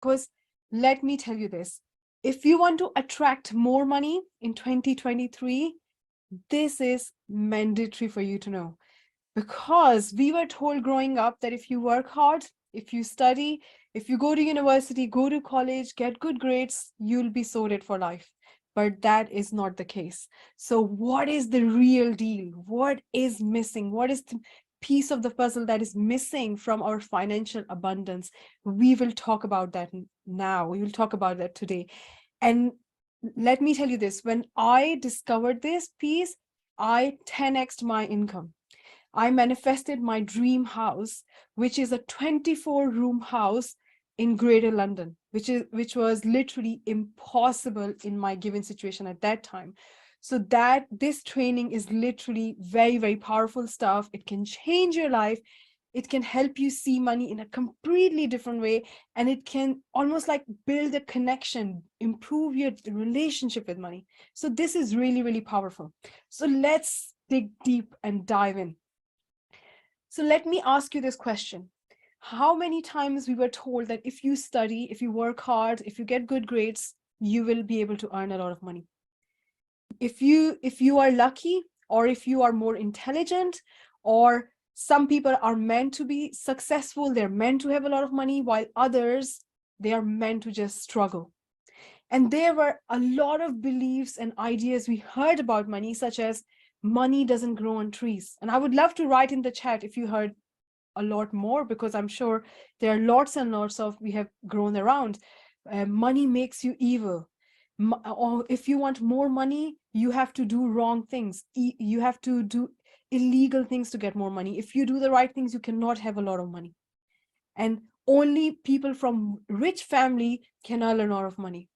Because let me tell you this, if you want to attract more money in 2023, this is mandatory for you to know. Because we were told growing up that if you work hard, if you study, if you go to university, go to college, get good grades, you'll be sorted for life. But that is not the case. So what is the real deal? What is missing? What is the piece of the puzzle that is missing from our financial abundance? We will talk about that now. We will talk about that today. And let me tell you this, when I discovered this piece, I 10x'd my income. I manifested my dream house, which is a 24-room house in Greater London, which was literally impossible in my given situation at that time. So that this training is literally very, very powerful stuff. It can change your life. It can help you see money in a completely different way. And it can almost like build a connection, improve your relationship with money. So this is really, really powerful. So let's dig deep and dive in. So let me ask you this question. How many times we were told that if you study, if you work hard, if you get good grades, you will be able to earn a lot of money? If you are lucky, or if you are more intelligent, or some people are meant to be successful, they're meant to have a lot of money, while others, they are meant to just struggle. And there were a lot of beliefs and ideas we heard about money, such as money doesn't grow on trees. And I would love to write in the chat if you heard a lot more, because I'm sure there are lots and lots of we have grown around. Money makes you evil. Or if you want more money, you have to do wrong things. You have to do illegal things to get more money. If you do the right things, you cannot have a lot of money. And only people from rich family can earn a lot of money,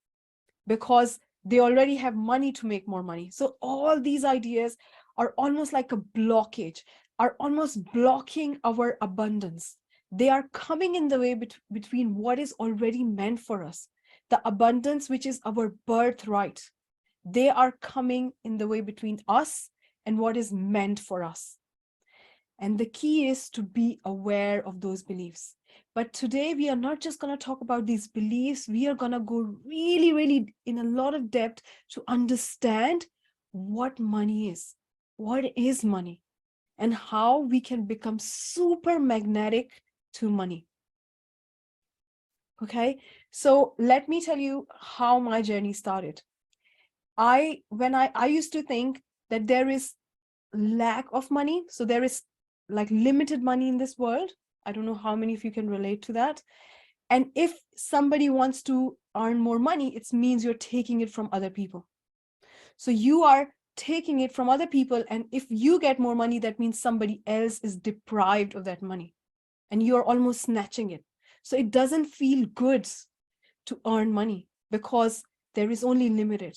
because they already have money to make more money. So all these ideas are almost like a blockage, are almost blocking our abundance. They are coming in the way between what is already meant for us, the abundance, which is our birthright. They are coming in the way between us and what is meant for us. And the key is to be aware of those beliefs. But today we are not just going to talk about these beliefs. We are going to go really, really in a lot of depth to understand what money is, what is money, and how we can become super magnetic to money. Okay, so let me tell you how my journey started. I used to think that there is lack of money. So there is like limited money in this world. I don't know how many of you can relate to that. And if somebody wants to earn more money, it means you're taking it from other people. So you are taking it from other people. And if you get more money, that means somebody else is deprived of that money and you're almost snatching it. So it doesn't feel good to earn money because there is only limited.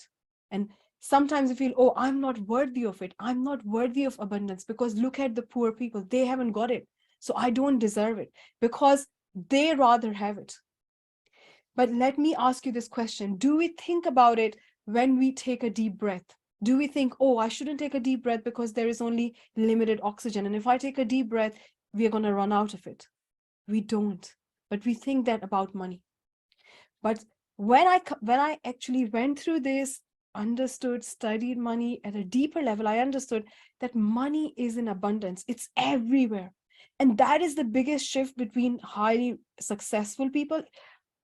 And sometimes you feel, oh, I'm not worthy of it. I'm not worthy of abundance because look at the poor people. They haven't got it. So I don't deserve it because they rather have it. But let me ask you this question. Do we think about it when we take a deep breath? Do we think, oh, I shouldn't take a deep breath because there is only limited oxygen. And if I take a deep breath, we are going to run out of it. We don't. But we think that about money. But when I actually went through this, understood, studied money at a deeper level, I understood that money is in abundance. It's everywhere. And that is the biggest shift between highly successful people.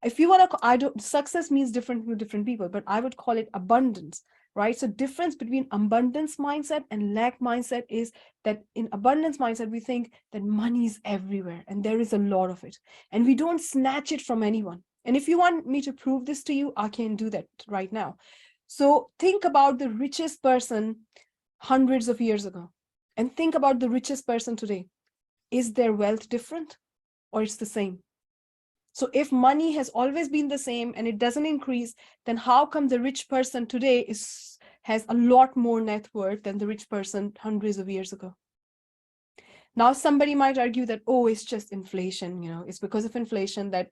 If you want to, success means different to different people, but I would call it abundance, right? So difference between abundance mindset and lack mindset is that in abundance mindset, we think that money is everywhere and there is a lot of it and we don't snatch it from anyone. And if you want me to prove this to you, I can do that right now. So think about the richest person hundreds of years ago and think about the richest person today. Is their wealth different or it's the same? So if money has always been the same and it doesn't increase, then how come the rich person today has a lot more net worth than the rich person hundreds of years ago? Now, somebody might argue that, oh, it's just inflation, it's because of inflation that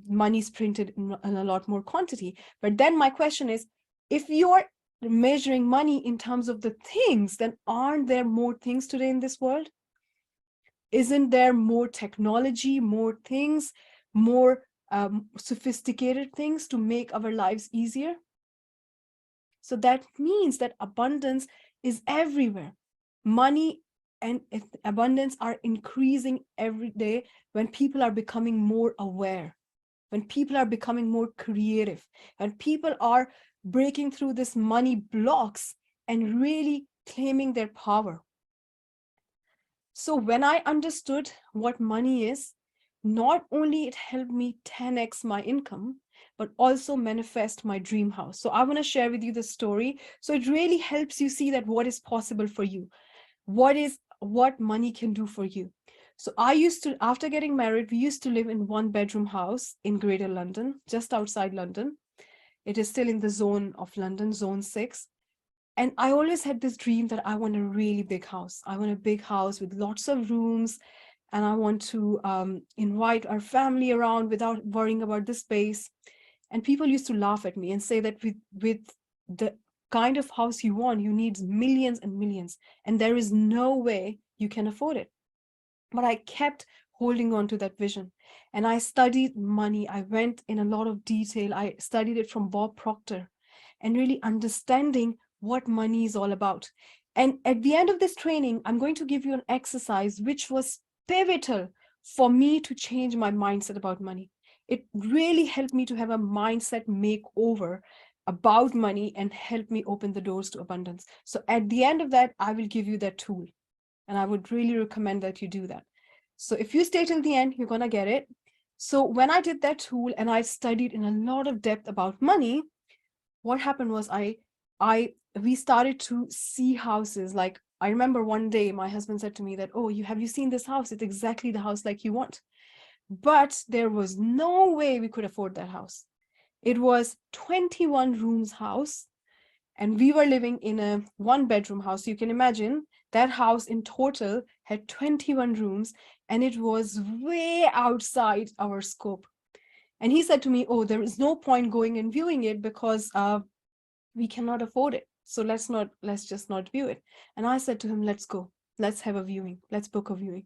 money is printed in a lot more quantity. But then my question is, if you're measuring money in terms of the things, then aren't there more things today in this world? Isn't there more technology, more things, more sophisticated things to make our lives easier. So that means that abundance is everywhere. Money and abundance are increasing every day when people are becoming more aware, when people are becoming more creative, and people are breaking through this money blocks and really claiming their power. So when I understood what money is, not only it helped me 10x my income, but also manifest my dream house. So I want to share with you the story. So it really helps you see that what is possible for you, what money can do for you. So I used to, after getting married, we used to live in 1-bedroom house in Greater London, just outside London. It is still in the zone of London, zone 6. And I always had this dream that I want a really big house. I want a big house with lots of rooms, and I want to invite our family around without worrying about the space. And people used to laugh at me and say that with the kind of house you want, you need millions and millions, and there is no way you can afford it. But I kept holding on to that vision, and I studied money. I went in a lot of detail. I studied it from Bob Proctor and really understanding what money is all about. And at the end of this training, I'm going to give you an exercise which was pivotal for me to change my mindset about money. It really helped me to have a mindset makeover about money and help me open the doors to abundance. So at the end of that, I will give you that tool. And I would really recommend that you do that. So if you stay till the end, you're going to get it. So when I did that tool and I studied in a lot of depth about money, what happened was we started to see houses. Like, I remember one day my husband said to me that, oh, have you seen this house? It's exactly the house like you want. But there was no way we could afford that house. It was 21 rooms house, and we were living in a 1-bedroom house. You can imagine that house in total had 21 rooms, and it was way outside our scope. And he said to me, oh, there is no point going and viewing it because we cannot afford it. So let's just not view it. And I said to him, let's go. Let's have a viewing. Let's book a viewing.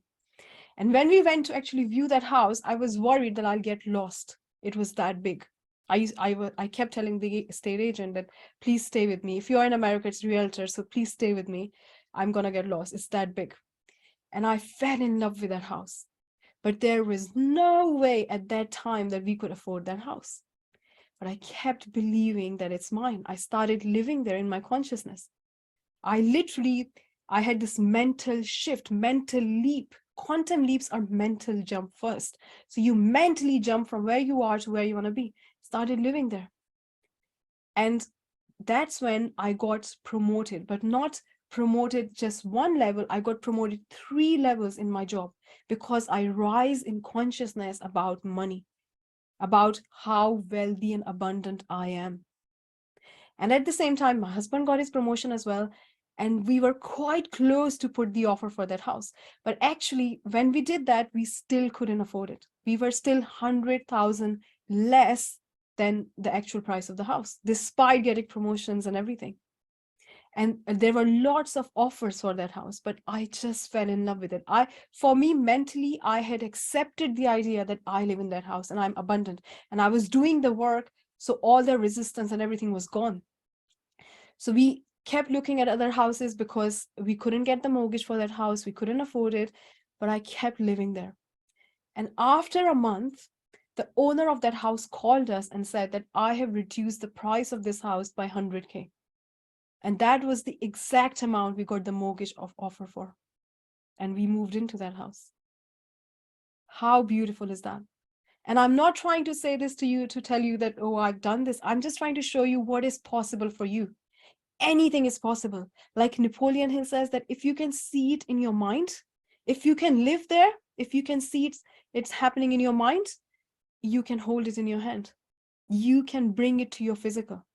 And when we went to actually view that house, I was worried that I'll get lost. It was that big. I kept telling the estate agent that, please stay with me. If you're in America, it's realtor, so please stay with me. I'm going to get lost. It's that big. And I fell in love with that house. But there was no way at that time that we could afford that house. But I kept believing that it's mine. I started living there in my consciousness. I had this mental shift, mental leap. Quantum leaps are mental jump first. So you mentally jump from where you are to where you want to be. Started living there. And that's when I got promoted, but not promoted just one level. I got promoted 3 levels in my job because I rise in consciousness about money, about how wealthy and abundant I am. And at the same time, my husband got his promotion as well. And we were quite close to put the offer for that house. But actually, when we did that, we still couldn't afford it. We were still 100,000 less than the actual price of the house, despite getting promotions and everything. And there were lots of offers for that house, but I just fell in love with it. For me, mentally, I had accepted the idea that I live in that house and I'm abundant, and I was doing the work. So all the resistance and everything was gone. So we kept looking at other houses because we couldn't get the mortgage for that house. We couldn't afford it, but I kept living there. And after a month, the owner of that house called us and said that I have reduced the price of this house by 100K. And that was the exact amount we got the mortgage offer for. And we moved into that house. How beautiful is that? And I'm not trying to say this to you to tell you that, oh, I've done this. I'm just trying to show you what is possible for you. Anything is possible. Like Napoleon Hill says that if you can see it in your mind, if you can live there, if you can see it's happening in your mind, you can hold it in your hand. You can bring it to your physical.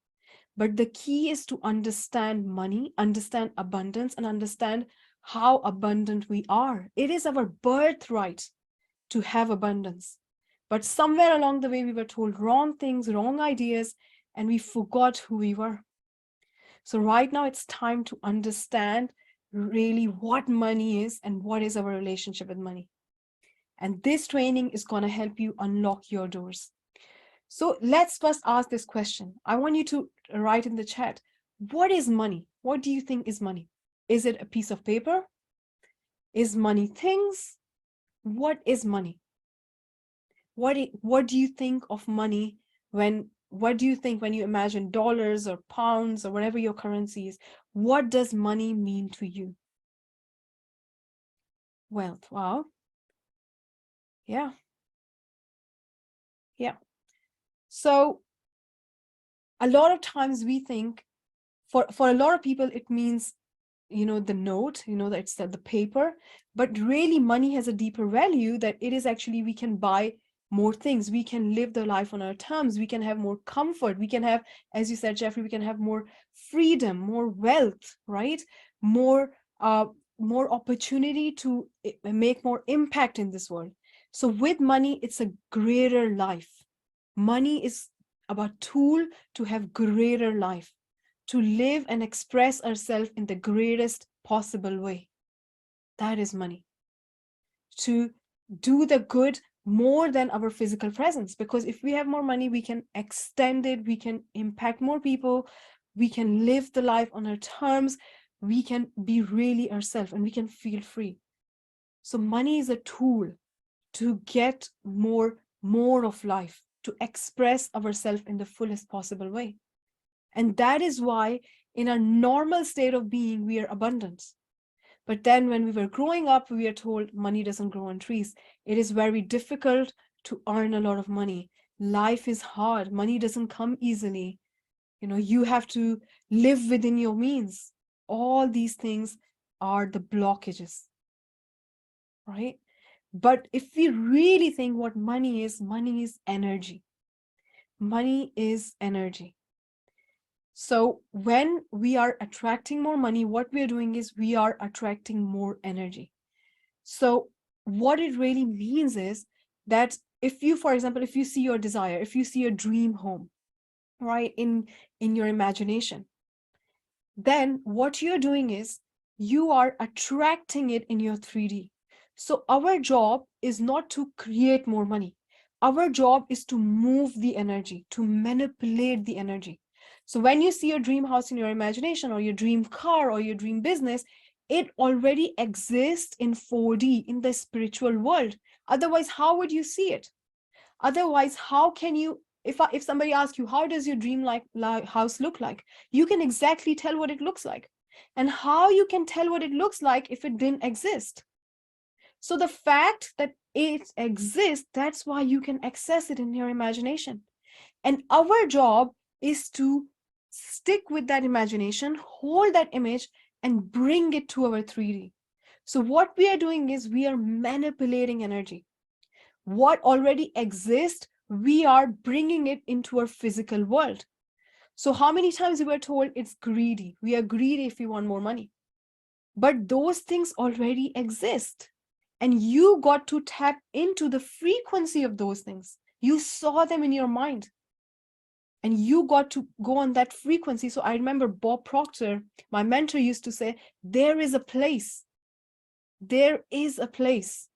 But the key is to understand money, understand abundance, and understand how abundant we are. It is our birthright to have abundance. But somewhere along the way, we were told wrong things, wrong ideas, and we forgot who we were. So right now it's time to understand really what money is and what is our relationship with money. And this training is going to help you unlock your doors. So let's first ask this question. I want you to write in the chat, what is money? What do you think is money? Is it a piece of paper? Is money things? What is money? What do you think of money what do you think when you imagine dollars or pounds or whatever your currency is? What does money mean to you? Wealth. Wow. Yeah. Yeah. So a lot of times we think for a lot of people, it means, the note, that it's the paper, but really money has a deeper value, that it is actually, we can buy more things, we can live the life on our terms, we can have more comfort, we can have, as you said, Jeffrey, we can have more freedom, more wealth, right? More more opportunity to make more impact in this world. So with money, it's a greater life. Money is about tool to have greater life, to live and express ourselves in the greatest possible way. That is money. To do the good more than our physical presence, because if we have more money, we can extend it, we can impact more people, we can live the life on our terms, we can be really ourselves, and we can feel free. So money is a tool to get more of life, to express ourselves in the fullest possible way. And that is why in a normal state of being, we are abundant. But then when we were growing up, we are told money doesn't grow on trees. It is very difficult to earn a lot of money. Life is hard. Money doesn't come easily. You have to live within your means. All these things are the blockages, right? But if we really think what money is energy. Money is energy. So when we are attracting more money, what we are doing is we are attracting more energy. So what it really means is that if you, for example, if you see your desire, if you see a dream home, right, in your imagination, then what you're doing is you are attracting it in your 3D. So our job is not to create more money. Our job is to move the energy, to manipulate the energy. So when you see your dream house in your imagination, or your dream car, or your dream business, it already exists in 4D, in the spiritual world. Otherwise, how would you see it? Otherwise, how can you, if somebody asks you, how does your dream house look like? You can exactly tell what it looks like. And how you can tell what it looks like if it didn't exist? So the fact that it exists, that's why you can access it in your imagination. And our job is to stick with that imagination, hold that image, and bring it to our 3D. So what we are doing is we are manipulating energy. What already exists, we are bringing it into our physical world. So how many times we were told it's greedy? We are greedy if we want more money. But those things already exist. And you got to tap into the frequency of those things. You saw them in your mind. And you got to go on that frequency. So I remember Bob Proctor, my mentor, used to say, there is a place. There is a place.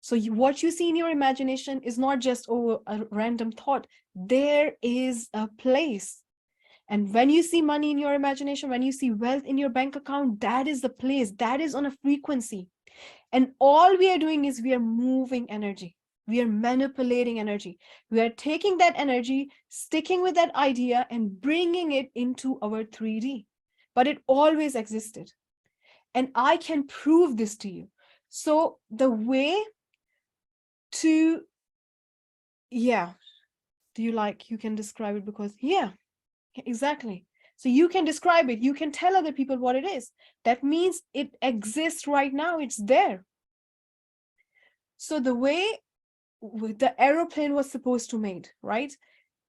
So what you see in your imagination is not just a random thought. There is a place. And when you see money in your imagination, when you see wealth in your bank account, that is the place. That is on a frequency. And all we are doing is we are moving energy. We are manipulating energy. We are taking that energy, sticking with that idea, and bringing it into our 3D. But it always existed. And I can prove this to you. So the way to, yeah, do you can describe it, because exactly. So you can describe it, you can tell other people what it is. That means it exists right now, it's there. So the way the aeroplane was supposed to made, right?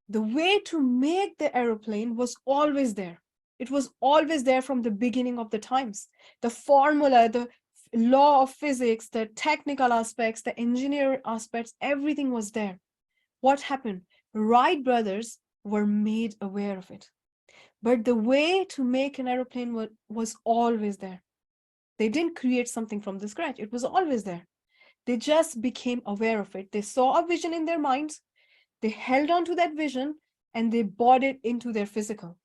The way to make the aeroplane was always there. It was always there from the beginning of the times. The formula, the law of physics, the technical aspects, the engineering aspects, everything was there. What happened? Wright brothers were made aware of it. But the way to make an aeroplane was always there. They didn't create something from the scratch. It was always there. They just became aware of it. They saw a vision in their minds. They held on to that vision and they bought it into their physical.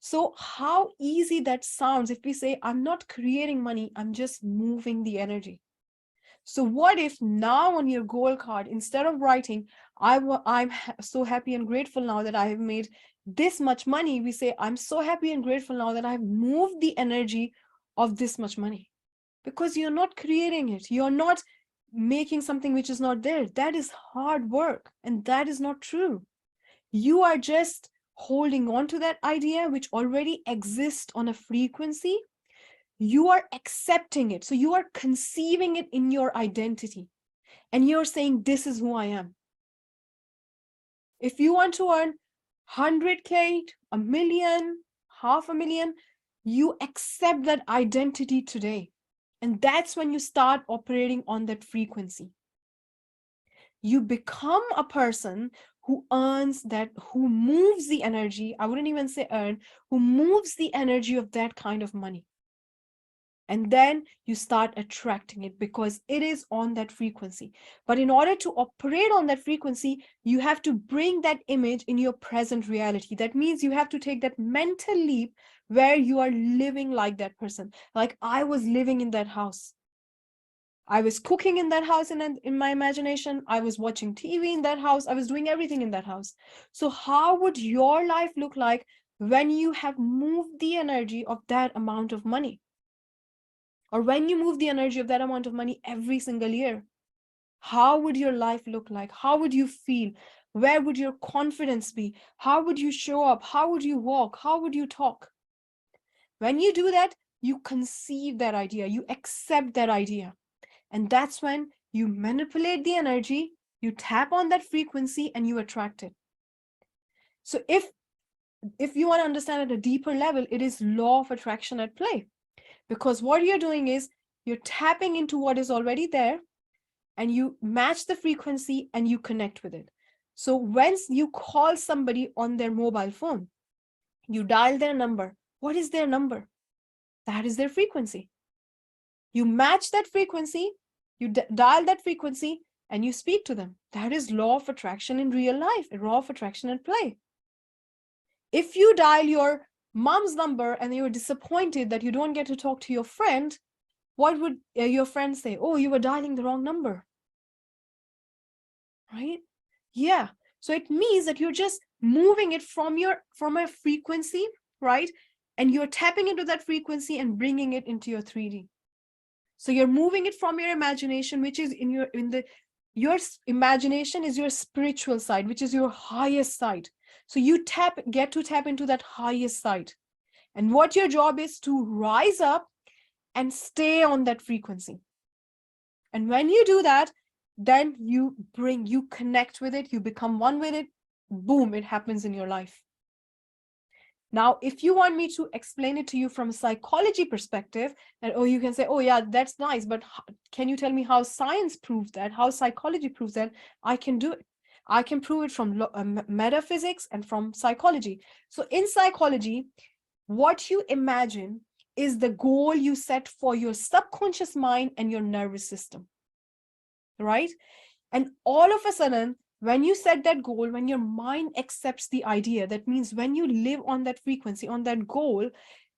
So how easy that sounds if we say, I'm not creating money, I'm just moving the energy. So what if now on your goal card, instead of writing, I'm so happy and grateful now that I have made this much money, we say, I'm so happy and grateful now that I've moved the energy of this much money. Because you're not creating it. You're not making something which is not there. That is hard work. And that is not true. You are just holding on to that idea which already exists on a frequency. You are accepting it. So you are conceiving it in your identity. And you're saying, this is who I am. If you want to earn 100K, a million, 500,000, you accept that identity today. And that's when you start operating on that frequency. You become a person who earns that, who moves the energy, I wouldn't even say earn, who moves the energy of that kind of money. And then you start attracting it because it is on that frequency. But in order to operate on that frequency, you have to bring that image in your present reality. That means you have to take that mental leap where you are living like that person. Like I was living in that house. I was cooking in that house in my imagination. I was watching TV in that house. I was doing everything in that house. So how would your life look like when you have moved the energy of that amount of money? Or when you move the energy of that amount of money every single year? How would your life look like? How would you feel? Where would your confidence be? How would you show up? How would you walk? How would you talk? When you do that, you conceive that idea. You accept that idea. And that's when you manipulate the energy, you tap on that frequency and you attract it. So if you want to understand at a deeper level, it is law of attraction at play. Because what you're doing is you're tapping into what is already there and you match the frequency and you connect with it. So when you call somebody on their mobile phone, you dial their number. What is their number? That is their frequency. You match that frequency, you dial that frequency, and you speak to them. That is law of attraction in real life, a law of attraction at play. If you dial your mom's number and you're disappointed that you don't get to talk to your friend, what would your friend say? Oh, you were dialing the wrong number. Right? Yeah. So it means that you're just moving it from a frequency, right? And you're tapping into that frequency and bringing it into your 3D. So you're moving it from your imagination, which is your imagination is your spiritual side, which is your highest side. So you get to tap into that highest side. And what your job is to rise up and stay on that frequency. And when you do that, then you connect with it, you become one with it, boom, it happens in your life. Now, if you want me to explain it to you from a psychology perspective, and you can say, oh yeah, that's nice, but can you tell me how science proves that, how psychology proves that? I can do it. I can prove it from metaphysics and from psychology. So in psychology, what you imagine is the goal you set for your subconscious mind and your nervous system, right? And all of a sudden, when you set that goal, when your mind accepts the idea, that means when you live on that frequency, on that goal,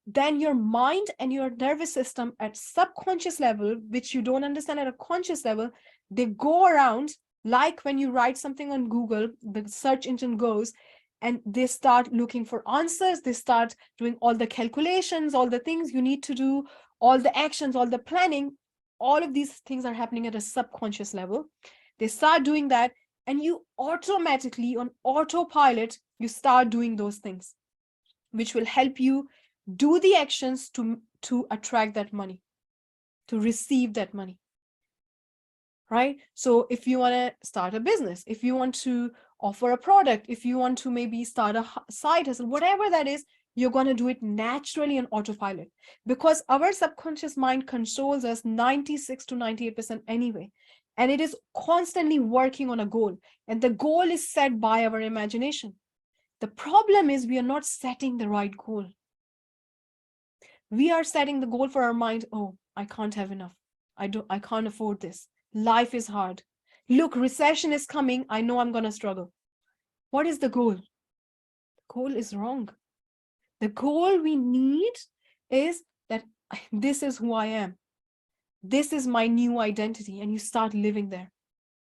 then your mind and your nervous system at subconscious level, which you don't understand at a conscious level, they go around like when you write something on Google, the search engine goes and they start looking for answers. They start doing all the calculations, all the things you need to do, all the actions, all the planning. All of these things are happening at a subconscious level. They start doing that, and you automatically, on autopilot, you start doing those things, which will help you do the actions to attract that money, to receive that money, right? So if you want to start a business, if you want to offer a product, if you want to maybe start a side hustle, whatever that is, you're going to do it naturally on autopilot, because our subconscious mind controls us 96 to 98% anyway. And it is constantly working on a goal. And the goal is set by our imagination. The problem is we are not setting the right goal. We are setting the goal for our mind. Oh, I can't have enough. I can't afford this. Life is hard. Look, recession is coming. I know I'm going to struggle. What is the goal? The goal is wrong. The goal we need is that this is who I am. This is my new identity. And you start living there.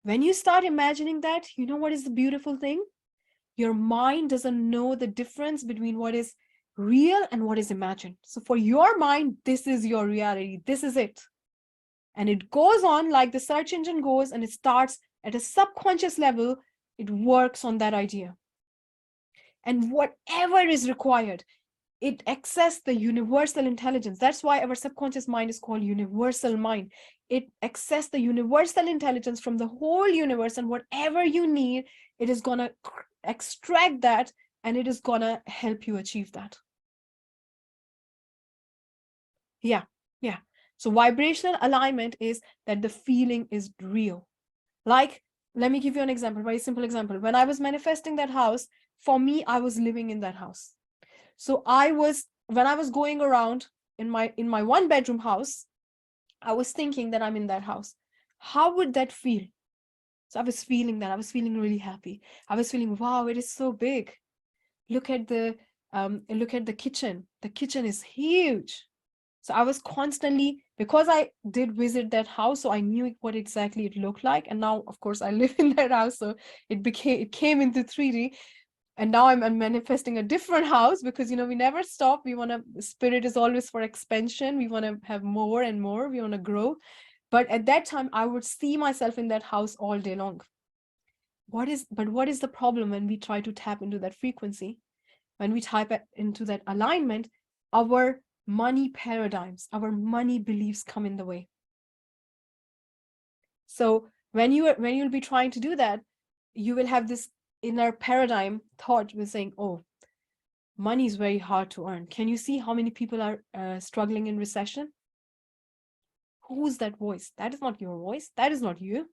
When you start imagining that, you know what is the beautiful thing? Your mind doesn't know the difference between what is real and what is imagined. So for your mind, this is your reality. This is it. And it goes on like the search engine goes, and it starts at a subconscious level. It works on that idea. And whatever is required, it accesses the universal intelligence. That's why our subconscious mind is called universal mind. It accesses the universal intelligence from the whole universe, and whatever you need, it is going to extract that, and it is going to help you achieve that. Yeah. So vibrational alignment is that the feeling is real. Like, let me give you an example, very simple example. When I was manifesting that house, for me, I was living in that house. So when I was going around in my 1-bedroom house, I was thinking that I'm in that house. How would that feel? So I was feeling that. I was feeling really happy. I was feeling, wow, it is so big. Look at the kitchen. The kitchen is huge. So I was constantly, because I did visit that house, so I knew what exactly it looked like. And now, of course, I live in that house, so it came into 3D. And now I'm manifesting a different house, because, we never stop. We want to, spirit is always for expansion. We want to have more and more. We want to grow. But at that time, I would see myself in that house all day long. What is the problem when we try to tap into that frequency? When we type into that alignment, our money paradigms, our money beliefs come in the way. So when you'll be trying to do that, you will have this inner paradigm thought with saying, oh, money is very hard to earn. Can you see how many people are struggling in recession? Who's that voice? That is not your voice. That is not you.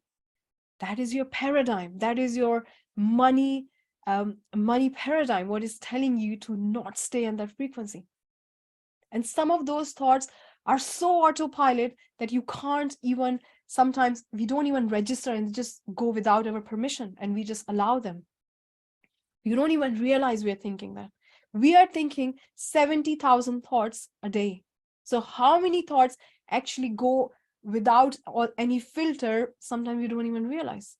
That is your paradigm. That is your money paradigm. What is telling you to not stay on that frequency? And some of those thoughts are so autopilot that you can't even, sometimes we don't even register and just go without our permission, and we just allow them. You don't even realize we're thinking that. We are thinking 70,000 thoughts a day. So how many thoughts actually go without any filter? Sometimes we don't even realize.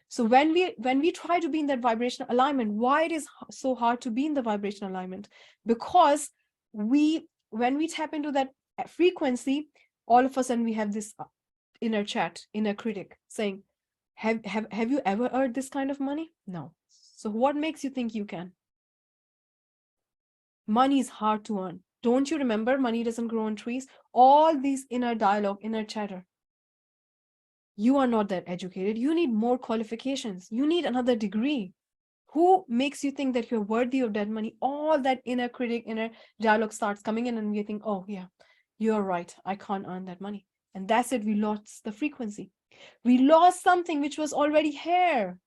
So when we try to be in that vibrational alignment, why it is so hard to be in the vibrational alignment? Because when we tap into that frequency, all of a sudden we have this inner critic saying, have you ever earned this kind of money? No. So what makes you think you can? Money is hard to earn. Don't you remember, money doesn't grow on trees? All these inner dialogue, inner chatter. You are not that educated. You need more qualifications. You need another degree. Who makes you think that you're worthy of that money? All that inner critic, inner dialogue starts coming in, and we think, oh yeah, you're right. I can't earn that money. And that's it. We lost the frequency. We lost something which was already here.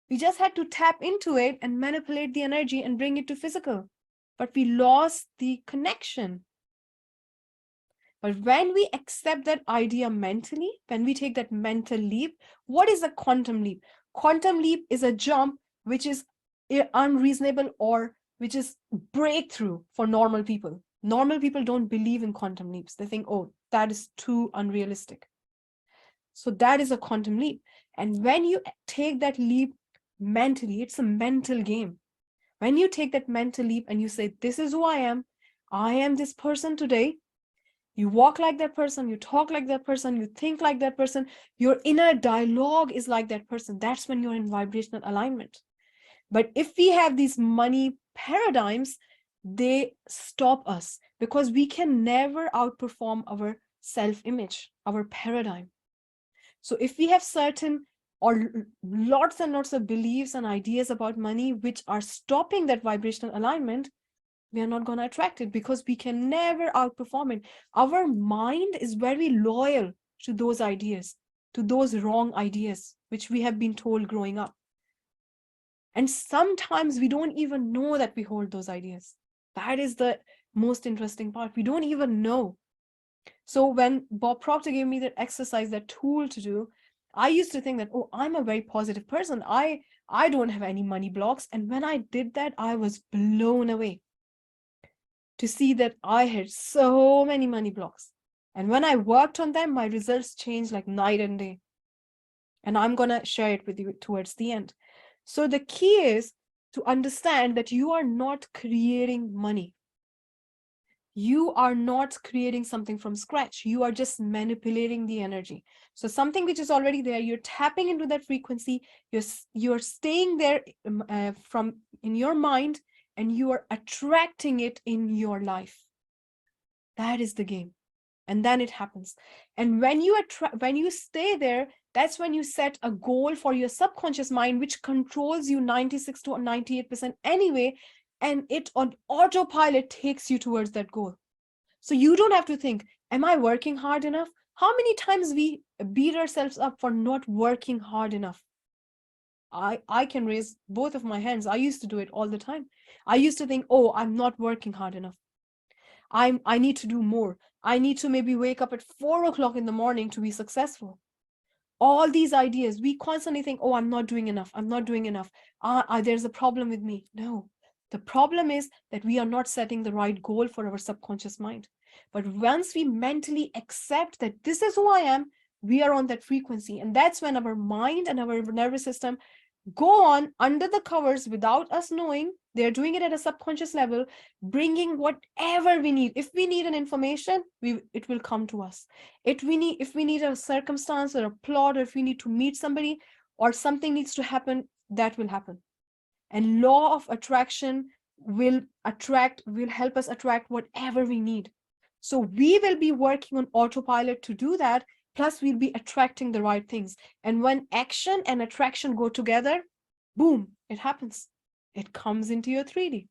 We just had to tap into it and manipulate the energy and bring it to physical. But we lost the connection. But when we accept that idea mentally, when we take that mental leap, what is a quantum leap? Quantum leap is a jump which is unreasonable, or which is breakthrough for normal people. Normal people don't believe in quantum leaps. They think, oh, that is too unrealistic. So that is a quantum leap. And when you take that leap mentally, it's a mental game. When you take that mental leap and you say, this is who I am this person today. You walk like that person, you talk like that person, you think like that person, your inner dialogue is like that person. That's when you're in vibrational alignment. But if we have these money paradigms, they stop us, because we can never outperform our self-image, our paradigm. So if we have certain or lots and lots of beliefs and ideas about money which are stopping that vibrational alignment, we are not going to attract it, because we can never outperform it. Our mind is very loyal to those ideas, to those wrong ideas which we have been told growing up. And sometimes we don't even know that we hold those ideas. That is the most interesting part. We don't even know. So when Bob Proctor gave me that exercise, that tool to do, I used to think that, oh, I'm a very positive person. I don't have any money blocks. And when I did that, I was blown away to see that I had so many money blocks. And when I worked on them, my results changed like night and day. And I'm going to share it with you towards the end. So the key is to understand that you are not creating money. You are not creating something from scratch. You are just manipulating the energy. So something which is already there, you're tapping into that frequency. You're staying there from in your mind, and you are attracting it in your life. That is the game. And then it happens. And when you stay there, that's when you set a goal for your subconscious mind, which controls you 96 to 98% anyway, and it on autopilot takes you towards that goal. So you don't have to think, am I working hard enough? How many times we beat ourselves up for not working hard enough? I can raise both of my hands. I used to do it all the time. I used to think, oh, I'm not working hard enough. I need to do more. I need to maybe wake up at 4 o'clock in the morning to be successful. All these ideas, we constantly think, oh, I'm not doing enough. I'm not doing enough. There's a problem with me. No, the problem is that we are not setting the right goal for our subconscious mind. But once we mentally accept that this is who I am, we are on that frequency. And that's when our mind and our nervous system go on under the covers without us knowing. They're doing it at a subconscious level, bringing whatever we need. If we need an information, it will come to us. If we need a circumstance or a plot, or if we need to meet somebody or something needs to happen, that will happen. And law of attraction will help us attract whatever we need. So we will be working on autopilot to do that. Plus, we'll be attracting the right things. And when action and attraction go together, boom, it happens. It comes into your 3D.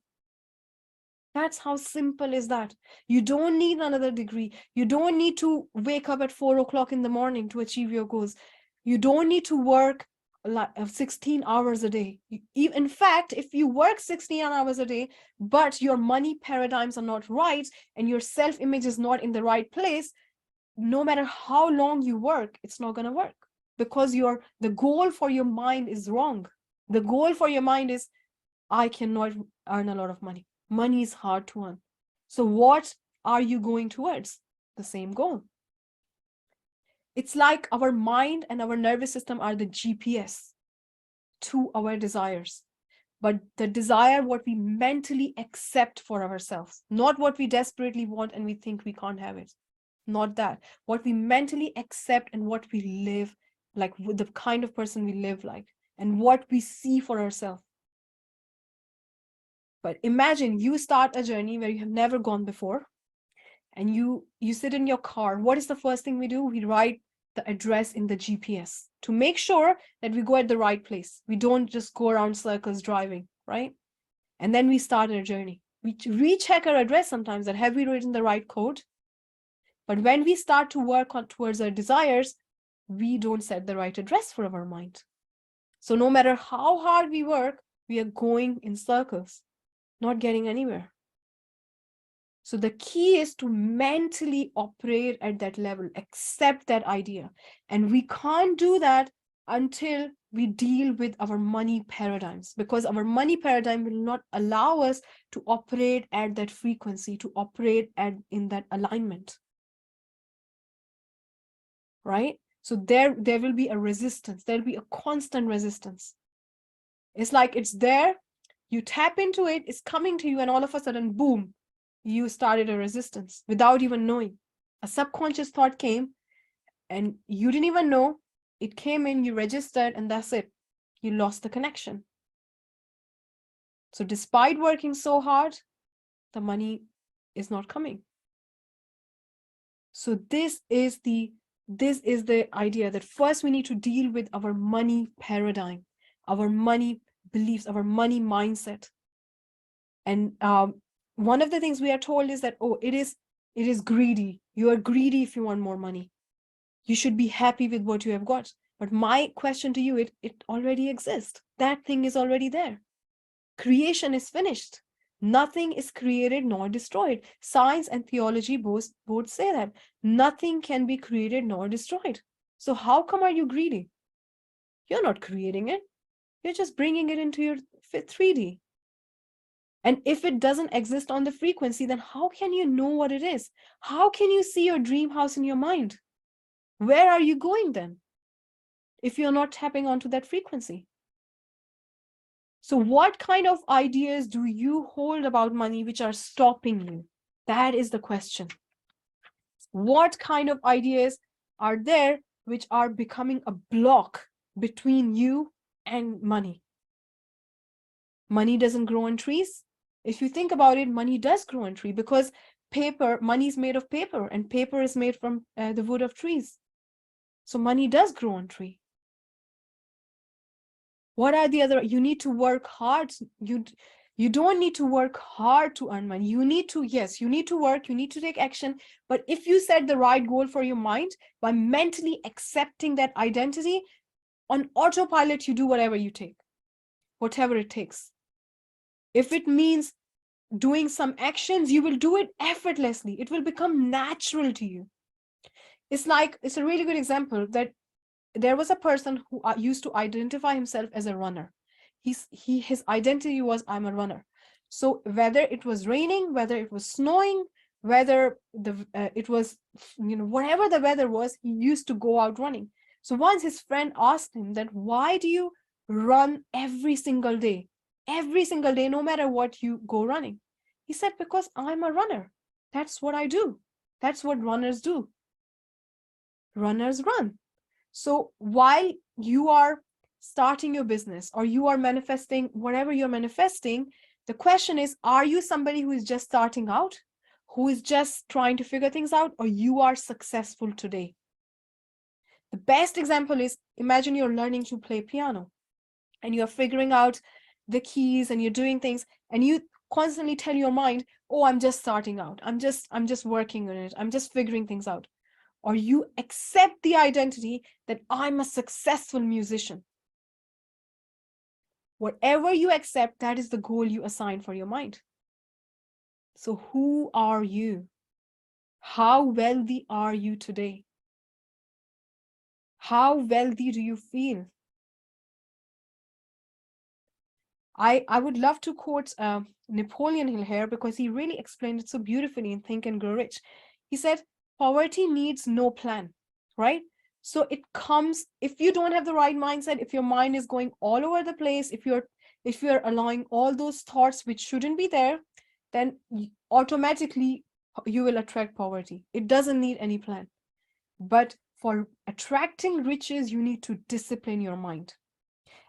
That's how simple is that. You don't need another degree. You don't need to wake up at 4 o'clock in the morning to achieve your goals. You don't need to work like 16 hours a day. In fact, if you work 16 hours a day, but your money paradigms are not right and your self-image is not in the right place, no matter how long you work, it's not going to work, because the goal for your mind is wrong. The goal for your mind is, I cannot earn a lot of money. Money is hard to earn. So what are you going towards? The same goal. It's like our mind and our nervous system are the GPS to our desires. But the desire, what we mentally accept for ourselves, not what we desperately want and we think we can't have it. Not that. What we mentally accept and what we live like, the kind of person we live like, and what we see for ourselves. But imagine you start a journey where you have never gone before, and you sit in your car. What is the first thing we do? We write the address in the GPS to make sure that we go at the right place. We don't just go around circles driving, right? And then we start our journey. We recheck our address sometimes, that have we written the right code? But when we start to work towards our desires, we don't set the right address for our mind. So no matter how hard we work, we are going in circles, not getting anywhere. So the key is to mentally operate at that level, accept that idea. And we can't do that until we deal with our money paradigms, because our money paradigm will not allow us to operate at that frequency, to operate in that alignment. Right? So there will be a resistance. There'll be a constant resistance. It's like it's there, you tap into it, it's coming to you, and all of a sudden, boom, you started a resistance without even knowing. A subconscious thought came and you didn't even know. It came in, you registered, and that's it. You lost the connection. So despite working so hard, the money is not coming. So this is the idea that first we need to deal with our money paradigm, our money beliefs, our money mindset. And one of the things we are told is that, oh, it is greedy. You are greedy if you want more money. You should be happy with what you have got. But my question to you, it already exists. That thing is already there. Creation is finished. Nothing is created nor destroyed. Science and theology both say that. Nothing can be created nor destroyed. So how come are you greedy? You're not creating it. You're just bringing it into your 3D. And if it doesn't exist on the frequency, then how can you know what it is? How can you see your dream house in your mind? Where are you going then if you're not tapping onto that frequency? So what kind of ideas do you hold about money which are stopping you? That is the question. What kind of ideas are there which are becoming a block between you and money? Money doesn't grow on trees. If you think about it, money does grow on tree because money is made of paper, and paper is made from the wood of trees. So money does grow on tree. What are the other? You need to work hard. You don't need to work hard to earn money. You need to, yes, you need to work, you need to take action. But if you set the right goal for your mind by mentally accepting that identity, on autopilot, you do whatever you take, whatever it takes. If it means doing some actions, you will do it effortlessly. It will become natural to you. It's a really good example that there was a person who used to identify himself as a runner. His identity was, I'm a runner. So whether it was raining, whether it was snowing, whether it was, whatever the weather was, he used to go out running. So once his friend asked him that, why do you run every single day, no matter what, you go running? He said, because I'm a runner. That's what I do. That's what runners do. Runners run. So while you are starting your business or you are manifesting whatever you're manifesting, the question is, are you somebody who is just starting out, who is just trying to figure things out, or you are successful today? The best example is, imagine you're learning to play piano and you're figuring out the keys and you're doing things, and you constantly tell your mind, oh, I'm just starting out. I'm just working on it. I'm just figuring things out. Or you accept the identity that I'm a successful musician. Whatever you accept, that is the goal you assign for your mind. So who are you? How wealthy are you today? How wealthy do you feel? I would love to quote Napoleon Hill here, because he really explained it so beautifully in Think and Grow Rich. He said, poverty needs no plan, right? So it comes, if you don't have the right mindset, if your mind is going all over the place, if you're allowing all those thoughts which shouldn't be there, then automatically you will attract poverty. It doesn't need any plan. But for attracting riches, you need to discipline your mind.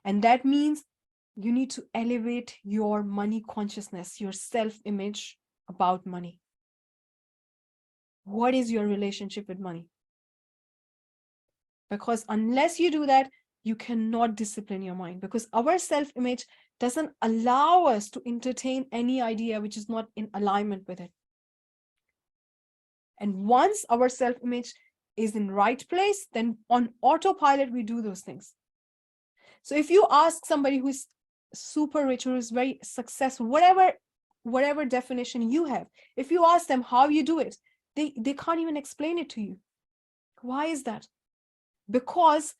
And that means you need to elevate your money consciousness, your self-image about money. What is your relationship with money? Because unless you do that, you cannot discipline your mind, because our self-image doesn't allow us to entertain any idea which is not in alignment with it. And once our self-image is in right place, then on autopilot, we do those things. So if you ask somebody who's super rich or is very successful, whatever definition you have, if you ask them how you do it, they can't even explain it to you. Why is that? Because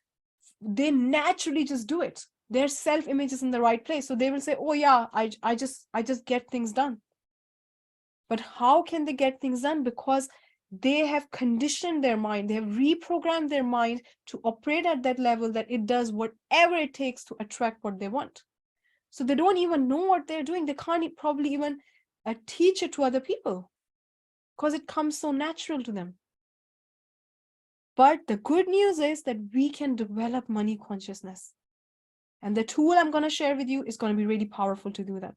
they naturally just do it. Their self-image is in the right place. So they will say, oh yeah, I just get things done. But how can they get things done? Because they have conditioned their mind, they have reprogrammed their mind to operate at that level, that it does whatever it takes to attract what they want. So they don't even know what they're doing. They can't probably even teach it to other people, because it comes so natural to them. But the good news is that we can develop money consciousness. And the tool I'm going to share with you is going to be really powerful to do that.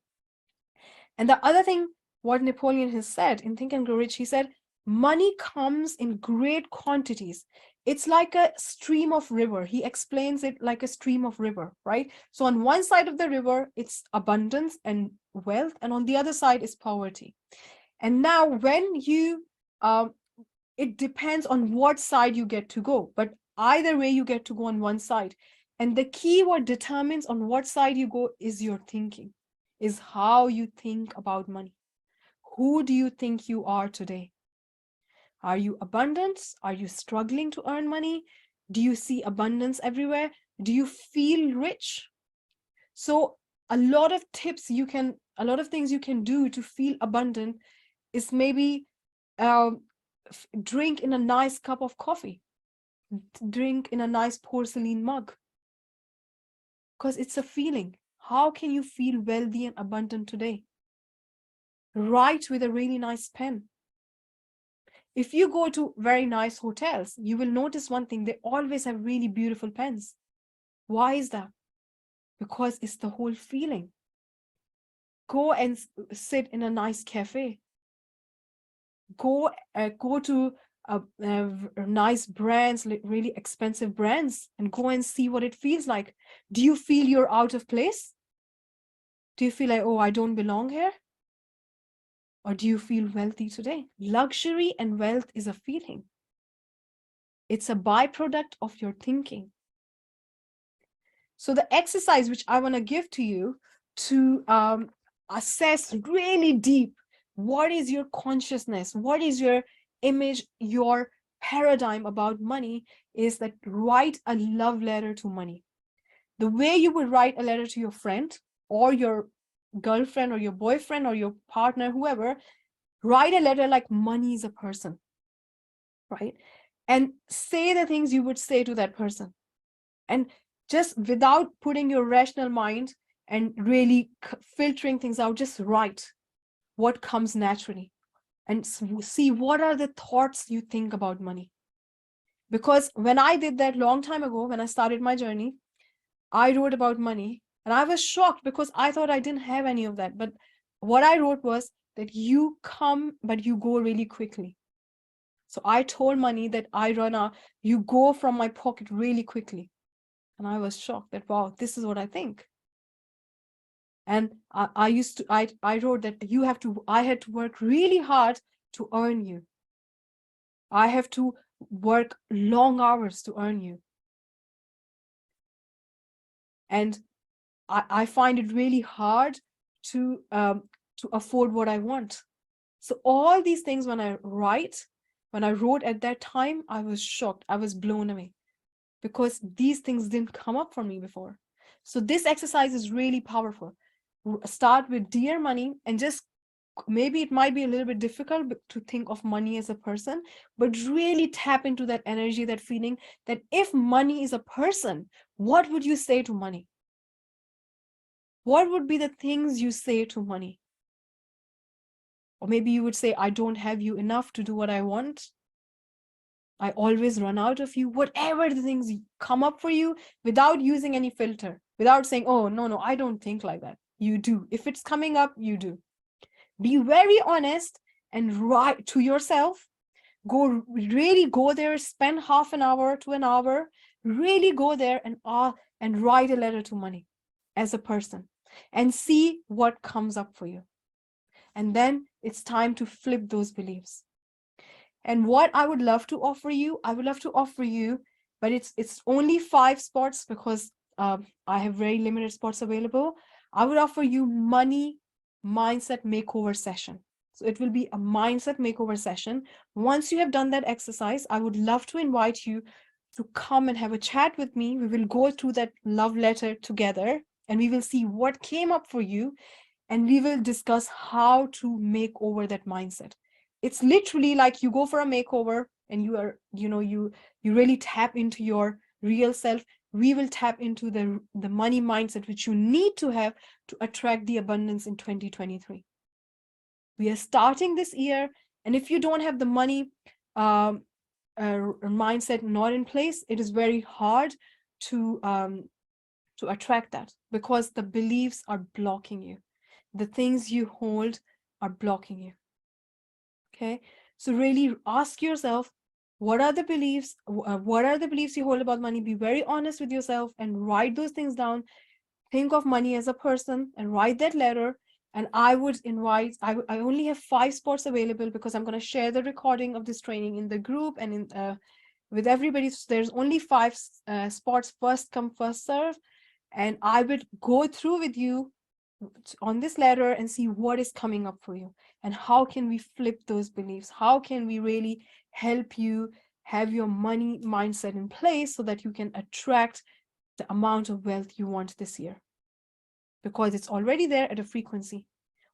And the other thing, what Napoleon has said in Think and Grow Rich, he said, money comes in great quantities. It's like a stream of river. He explains it like a stream of river, right? So on one side of the river, it's abundance and wealth, and on the other side is poverty. And now when you, it depends on what side you get to go, but either way you get to go on one side. And the key what determines on what side you go is your thinking, is how you think about money. Who do you think you are today? Are you abundant? Are you struggling to earn money? Do you see abundance everywhere? Do you feel rich? So a lot of things you can do to feel abundant is maybe drink in a nice cup of coffee, drink in a nice porcelain mug, because it's a feeling. How can you feel wealthy and abundant today? Write with a really nice pen. If you go to very nice hotels, you will notice one thing: they always have really beautiful pens. Why is that? Because it's the whole feeling. Go and sit in a nice cafe. Go to nice brands, really expensive brands, and go and see what it feels like. Do you feel you're out of place? Do you feel like, oh, I don't belong here? Or do you feel wealthy today? Luxury and wealth is a feeling. It's a byproduct of your thinking. So the exercise which I want to give to you to assess really deep, what is your consciousness? What is your image, your paradigm about money, is that write a love letter to money. The way you would write a letter to your friend or your girlfriend or your boyfriend or your partner, whoever, write a letter like money is a person, right? And say the things you would say to that person. And just without putting your rational mind and really filtering things out, just write what comes naturally and see what are the thoughts you think about money. Because when I did that long time ago, when I started my journey, I wrote about money and I was shocked because I thought I didn't have any of that. But what I wrote was that you come, but you go really quickly. So I told money that I run out, you go from my pocket really quickly. And I was shocked that, wow, this is what I think. And I wrote that I had to work really hard to earn you. I have to work long hours to earn you. And I find it really hard to afford what I want. So all these things, when I wrote at that time, I was shocked. I was blown away because these things didn't come up for me before. So this exercise is really powerful. Start with dear money, and just maybe it might be a little bit difficult to think of money as a person, but really tap into that energy, that feeling that if money is a person, what would you say to money? What would be the things you say to money? Or maybe you would say, I don't have you enough to do what I want. I always run out of you. Whatever the things come up for you, without using any filter, without saying, oh, no, I don't think like that. You do. If it's coming up, you do. Be very honest and write to yourself. Really go there, spend half an hour to an hour, really go there and write a letter to money as a person and see what comes up for you. And then it's time to flip those beliefs. And what I would love to offer you, but it's only 5 spots because I have very limited spots available. I would offer you money mindset makeover session. So it will be a mindset makeover session. Once you have done that exercise, I would love to invite you to come and have a chat with me. We will go through that love letter together and we will see what came up for you. And we will discuss how to make over that mindset. It's literally like you go for a makeover and you really tap into your real self. We will tap into the money mindset, which you need to have to attract the abundance in 2023. We are starting this year. And if you don't have the money mindset not in place, it is very hard to attract that because the beliefs are blocking you. The things you hold are blocking you. Okay, so really ask yourself, what are the beliefs? What are the beliefs you hold about money? Be very honest with yourself and write those things down. Think of money as a person and write that letter. And I would invite, I only have 5 spots available because I'm going to share the recording of this training in the group and in with everybody. So there's only 5 spots, first come, first serve. And I would go through with you on this letter and see what is coming up for you and how can we flip those beliefs. How can we really help you have your money mindset in place so that you can attract the amount of wealth you want this year, because it's already there at a frequency.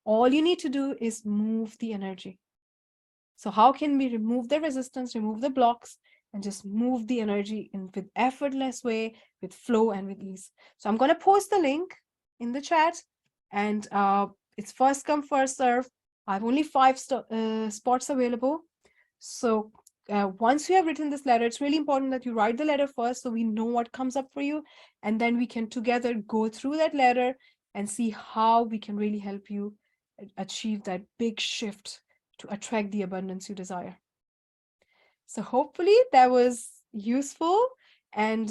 All you need to do is move the energy. So how can we remove the resistance, remove the blocks, and just move the energy in with effortless way, with flow and with ease? So I'm going to post the link in the chat, and it's first come, first serve. I have only 5 spots available. So once you have written this letter, it's really important that you write the letter first so we know what comes up for you. And then we can together go through that letter and see how we can really help you achieve that big shift to attract the abundance you desire. So hopefully that was useful, and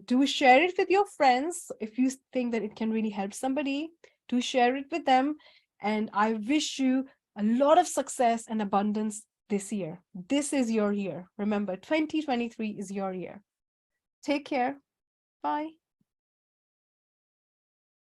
do share it with your friends. If you think that it can really help somebody, do share it with them. And I wish you a lot of success and abundance this year. This is your year. Remember, 2023 is your year. Take care. Bye.